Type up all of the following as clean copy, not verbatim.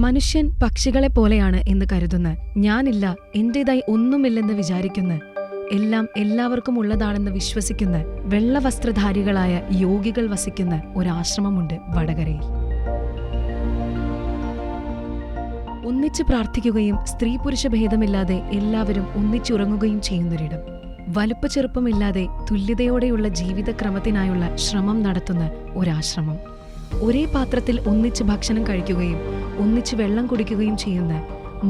മനുഷ്യൻ പക്ഷികളെപ്പോലെയാണ് എന്ന് കരുതുന്ന, ഞാനില്ല, എന്റേതായി ഒന്നുമില്ലെന്ന് വിചാരിക്കുന്ന, എല്ലാം എല്ലാവർക്കും ഉള്ളതാണെന്ന് വിശ്വസിക്കുന്ന വെള്ളവസ്ത്രധാരികളായ യോഗികൾ വസിക്കുന്ന ഒരാശ്രമമുണ്ട് വടകരയിൽ. ഒന്നിച്ച് പ്രാർത്ഥിക്കുകയും സ്ത്രീ പുരുഷ ഭേദമില്ലാതെ എല്ലാവരും ഒന്നിച്ചുറങ്ങുകയും ചെയ്യുന്നൊരിടം. വലുപ്പ ചെറുപ്പമില്ലാതെ തുല്യതയോടെയുള്ള ജീവിതക്രമത്തിനായുള്ള ശ്രമം നടത്തുന്ന ഒരാശ്രമം. ഒരേ പാത്രത്തിൽ ഒന്നിച്ച് ഭക്ഷണം കഴിക്കുകയും ഒന്നിച്ച് വെള്ളം കുടിക്കുകയും ചെയ്യുന്ന,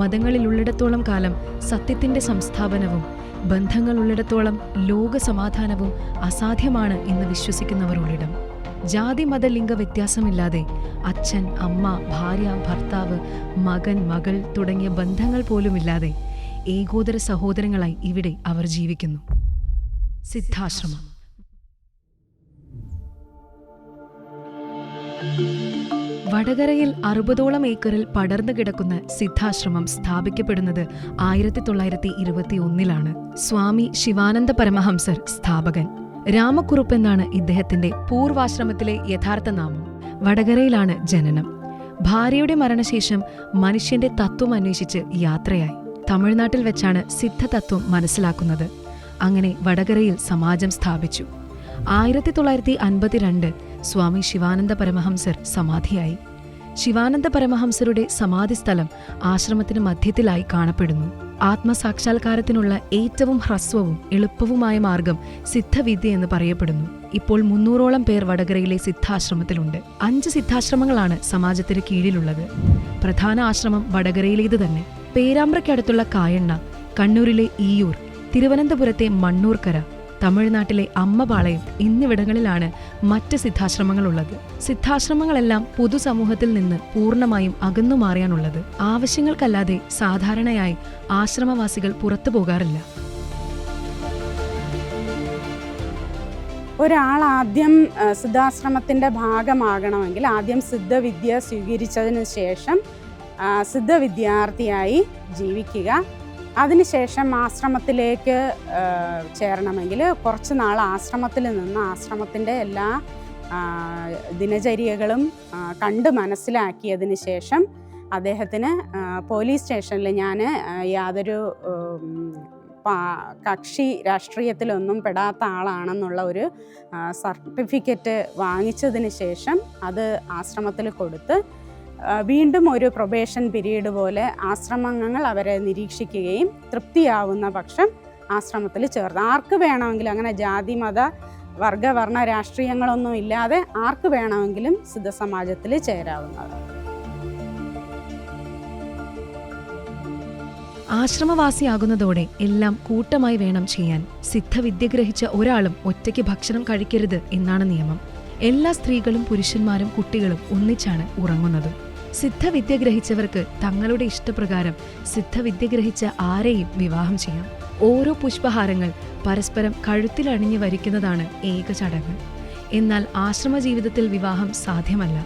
മതങ്ങളിലുള്ളിടത്തോളം കാലം സത്യത്തിന്റെ സംസ്ഥാപനവും ബന്ധങ്ങളുള്ളിടത്തോളം ലോകസമാധാനവും അസാധ്യമാണ് എന്ന് വിശ്വസിക്കുന്നവരുള്ളിടം. ജാതി മത ലിംഗ വ്യത്യാസമില്ലാതെ അച്ഛൻ അമ്മ ഭാര്യ ഭർത്താവ് മകൻ മകൾ തുടങ്ങിയ ബന്ധങ്ങൾ പോലുമില്ലാതെ ഏകോദര സഹോദരങ്ങളായി ഇവിടെ അവർ ജീവിക്കുന്നു. സിദ്ധാശ്രമം. വടകരയിൽ 60ഓളം ഏക്കറിൽ പടർന്നു കിടക്കുന്ന സിദ്ധാശ്രമം സ്ഥാപിക്കപ്പെടുന്നത് 1921 സ്വാമി ശിവാനന്ദ പരമഹംസർ സ്ഥാപകൻ. രാമക്കുറുപ്പ് എന്നാണ് ഇദ്ദേഹത്തിന്റെ പൂർവാശ്രമത്തിലെ യഥാർത്ഥ നാമം. വടകരയിലാണ് ജനനം. ഭാര്യയുടെ മരണശേഷം മനുഷ്യന്റെ തത്വം അന്വേഷിച്ച് യാത്രയായി. തമിഴ്നാട്ടിൽ വെച്ചാണ് സിദ്ധതത്വം മനസ്സിലാക്കുന്നത്. അങ്ങനെ വടകരയിൽ സമാജം സ്ഥാപിച്ചു. 1952 സ്വാമി ശിവാനന്ദ പരമഹംസർ സമാധിയായി. ശിവാനന്ദ പരമഹംസരുടെ സമാധിസ്ഥലം ആശ്രമത്തിന് മധ്യത്തിലായി കാണപ്പെടുന്നു. ആത്മസാക്ഷാത്കാരത്തിനുള്ള ഏറ്റവും ഹ്രസ്വവും എളുപ്പവുമായ മാർഗം സിദ്ധവിദ്യ എന്ന് പറയപ്പെടുന്നു. ഇപ്പോൾ 300ഓളം പേർ വടകരയിലെ സിദ്ധാശ്രമത്തിലുണ്ട്. 5 സിദ്ധാശ്രമങ്ങളാണ് സമാജത്തിന് കീഴിലുള്ളത്. പ്രധാന ആശ്രമം വടകരയിലേത് തന്നെ. പേരാമ്പ്രയ്ക്കടുത്തുള്ള കായണ്ണ, കണ്ണൂരിലെ ഈയൂർ, തിരുവനന്തപുരത്തെ മണ്ണൂർക്കര, തമിഴ്നാട്ടിലെ അമ്മപാളയം എന്നിവിടങ്ങളിലാണ് മറ്റ് സിദ്ധാശ്രമങ്ങളുള്ളത്. സിദ്ധാശ്രമങ്ങളെല്ലാം പൊതുസമൂഹത്തിൽ നിന്ന് പൂർണ്ണമായും അകന്നുമാറിയാണുള്ളത്. ആവശ്യങ്ങൾക്കല്ലാതെ സാധാരണയായി ആശ്രമവാസികൾ പുറത്തു പോകാറില്ല. ഒരാൾ ആദ്യം സിദ്ധാശ്രമത്തിൻ്റെ ഭാഗമാകണമെങ്കിൽ ആദ്യം സിദ്ധവിദ്യ സ്വീകരിച്ചതിന് ശേഷം സിദ്ധവിദ്യാർത്ഥിയായി ജീവിക്കുക. അതിനുശേഷം ആശ്രമത്തിലേക്ക് ചേരണമെങ്കിൽ കുറച്ച് നാൾ ആശ്രമത്തിൽ നിന്ന് ആശ്രമത്തിൻ്റെ എല്ലാ ദിനചര്യകളും കണ്ട് മനസ്സിലാക്കിയതിന് ശേഷം അദ്ദേഹത്തിന് പോലീസ് സ്റ്റേഷനിൽ ഞാൻ യാതൊരു കക്ഷി രാഷ്ട്രീയത്തിലൊന്നും പെടാത്ത ആളാണെന്നുള്ള ഒരു സർട്ടിഫിക്കറ്റ് വാങ്ങിച്ചതിന് ശേഷം അത് ആശ്രമത്തിൽ കൊടുത്ത് വീണ്ടും ഒരു പ്രൊബേഷൻ പീരീഡ് പോലെ ആശ്രമങ്ങൾ അവരെ നിരീക്ഷിക്കുകയും തൃപ്തിയാവുന്ന പക്ഷം ആശ്രമത്തിൽ ചേർത്ത് ആർക്ക് വേണമെങ്കിലും, അങ്ങനെ ജാതി മത വർഗവർണ്ണ രാഷ്ട്രീയങ്ങളൊന്നും ഇല്ലാതെ ആർക്ക് വേണമെങ്കിലും സിദ്ധസമാജത്തിൽ ചേരാവുന്നതാണ്. ആശ്രമവാസിയാകുന്നതോടെ എല്ലാം കൂട്ടമായി വേണം ചെയ്യാൻ. സിദ്ധവിദ്യ ഗ്രഹിച്ച ഒരാളും ഒറ്റയ്ക്ക് ഭക്ഷണം കഴിക്കരുത് എന്നാണ് നിയമം. എല്ലാ സ്ത്രീകളും പുരുഷന്മാരും കുട്ടികളും ഒന്നിച്ചാണ് ഉറങ്ങുന്നതും. സിദ്ധവിദ്യ ഗ്രഹിച്ചവർക്ക് തങ്ങളുടെ ഇഷ്ടപ്രകാരം സിദ്ധവിദ്യ ഗ്രഹിച്ച ആരെയും വിവാഹം ചെയ്യാം. ഓരോ പുഷ്പഹാരങ്ങൾ പരസ്പരം കഴുത്തിലണിഞ്ഞു വരിക്കുന്നതാണ് ഏക ചടങ്ങ്. എന്നാൽ ആശ്രമ ജീവിതത്തിൽ വിവാഹം സാധ്യമല്ല.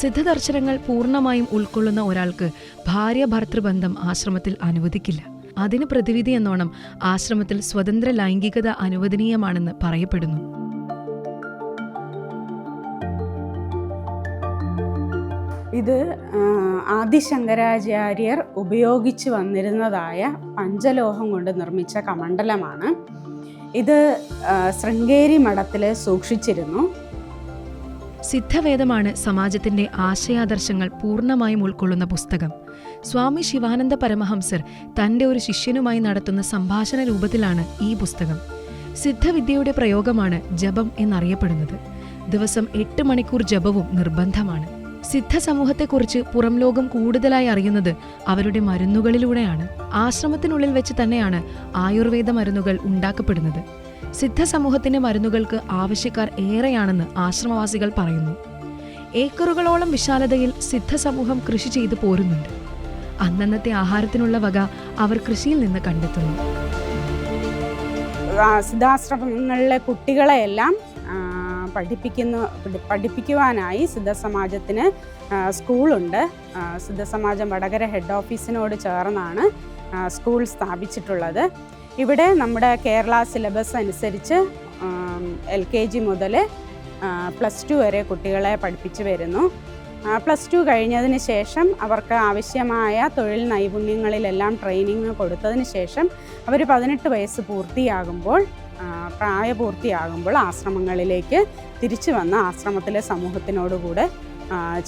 സിദ്ധദർശനങ്ങൾ പൂർണ്ണമായും ഉൾക്കൊള്ളുന്ന ഒരാൾക്ക് ഭാര്യ ഭർത്തൃബന്ധം ആശ്രമത്തിൽ അനുവദിക്കില്ല. അതിന് പ്രതിവിധി എന്നോണം ആശ്രമത്തിൽ സ്വതന്ത്ര ലൈംഗികത അനുവദനീയമാണെന്ന് പറയപ്പെടുന്നു. ഇത് ആദിശങ്കരാചാര്യർ ഉപയോഗിച്ചു വന്നിരുന്നതായ പഞ്ചലോഹം കൊണ്ട് നിർമ്മിച്ച കമണ്ഡലമാണ്. ഇത് ശൃംഗേരി മഠത്തിൽ സൂക്ഷിച്ചിരുന്നു. സിദ്ധവേദമാണ് സമാജത്തിന്റെ ആശയാദർശങ്ങൾ പൂർണ്ണമായും ഉൾക്കൊള്ളുന്ന പുസ്തകം. സ്വാമി ശിവാനന്ദ പരമഹംസർ തന്റെ ഒരു ശിഷ്യനുമായി നടത്തുന്ന സംഭാഷണ രൂപത്തിലാണ് ഈ പുസ്തകം. സിദ്ധവിദ്യയുടെ പ്രയോഗമാണ് ജപം എന്നറിയപ്പെടുന്നത്. ദിവസം 8 മണിക്കൂർ ജപവും നിർബന്ധമാണ്. സിദ്ധ സമൂഹത്തെക്കുറിച്ച് പുറം ലോകം കൂടുതലായി അറിയുന്നത് അവരുടെ മരുന്നുകളിലൂടെയാണ്. ആശ്രമത്തിനുള്ളിൽ വെച്ച് തന്നെയാണ് ആയുർവേദ മരുന്നുകൾ ഉണ്ടാക്കപ്പെടുന്നത്. സിദ്ധ സമൂഹത്തിന്റെ മരുന്നുകൾക്ക് ആവശ്യക്കാർ ഏറെയാണെന്ന് ആശ്രമവാസികൾ പറയുന്നു. ഏക്കറുകളോളം വിശാലതയിൽ സിദ്ധ സമൂഹം കൃഷി ചെയ്തു പോരുന്നുണ്ട്. അന്നന്നത്തെ ആഹാരത്തിനുള്ള വക അവർ കൃഷിയിൽ നിന്ന് കണ്ടെത്തുന്നു. സിദ്ധാശ്രമങ്ങളിലെ കുട്ടികളെയെല്ലാം പഠിപ്പിക്കുവാനായി സിദ്ധസമാജത്തിന് സ്കൂളുണ്ട്. സിദ്ധസമാജം വടകര ഹെഡ് ഓഫീസിനോട് ചേർന്നാണ് സ്കൂൾ സ്ഥാപിച്ചിട്ടുള്ളത്. ഇവിടെ നമ്മുടെ കേരള സിലബസ് അനുസരിച്ച് LKG മുതൽ +2 വരെ കുട്ടികളെ പഠിപ്പിച്ചു വരുന്നു. +2 കഴിഞ്ഞതിന് ശേഷം അവർക്ക് ആവശ്യമായ തൊഴിൽ നൈപുണ്യങ്ങളിലെല്ലാം ട്രെയിനിങ് കൊടുത്തതിന് ശേഷം അവർ 18 വയസ്സ് പ്രായപൂർത്തിയാകുമ്പോൾ ആശ്രമങ്ങളിലേക്ക് തിരിച്ചു വന്ന് ആശ്രമത്തിലെ സമൂഹത്തിനോടുകൂടെ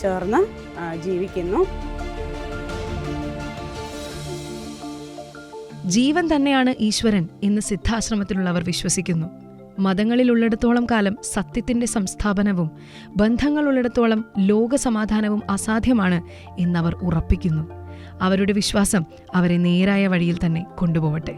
ചേർന്ന് ജീവിക്കുന്നു. ജീവൻ തന്നെയാണ് ഈശ്വരൻ എന്ന് സിദ്ധാശ്രമത്തിലുള്ളവർ വിശ്വസിക്കുന്നു. മതങ്ങളിലുള്ളിടത്തോളം കാലം സത്യത്തിന്റെ സംസ്ഥാപനവും ബന്ധങ്ങളുള്ളിടത്തോളം ലോകസമാധാനവും അസാധ്യമാണ് എന്നവർ ഉറപ്പിക്കുന്നു. അവരുടെ വിശ്വാസം അവരെ നേരായ വഴിയിൽ തന്നെ കൊണ്ടുപോകട്ടെ.